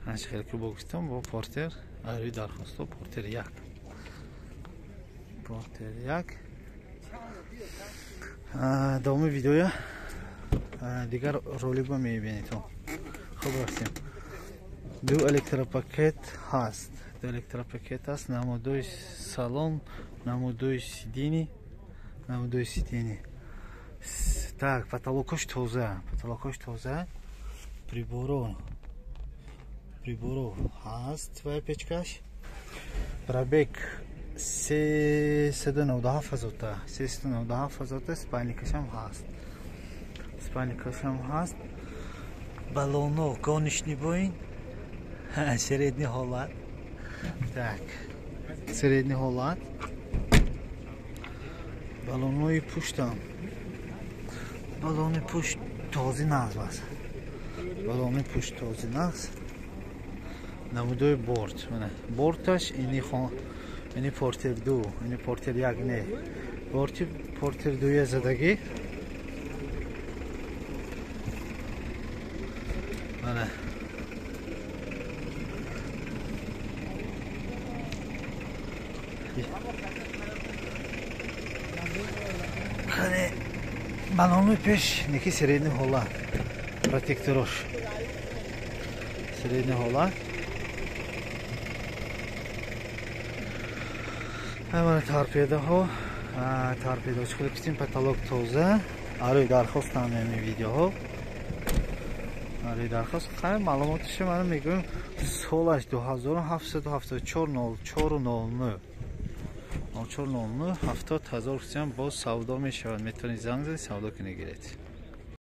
Аш хеле ки бокистон бо портер ари дархосто портер 1. Портер 1. Давоми видеоя дигар ролиба мебинед. Хуб растем. Ду электропакет ҳаст. Ду электропакет ҳаст. Намудои салон, намудои сидини, намудои сидини. Так, потолокош тоза. Потолокош тоза. Приборо ҳаст. Твоя печкаш. Пробег 397 азота. Спальникаш ҳам ҳаст. Спальникаш ҳам ҳаст. Балоно гонишни боин. Средний ҳолат. Так. Средний ҳолат. Балонои пуштам. Балони пушт този нағз аст. Балони пушт този нағз. Намудои борт. Борташ ини портер 2, ини портер 1 не. Портер 2 задагӣ. Mana. Hani balonu peş neki sredni hola. Protektoroş. Sredni hola. Hemen tarpiyede ho. Tarpiyede çıkılıp için patolog toza. Arı darxost namemi video ho. Дархост хай маълумотиш ман мегӯям солаш 2774 0400 0400 70000 боз савдо мешавад. Метавонед занг занед савдо кунед гиред.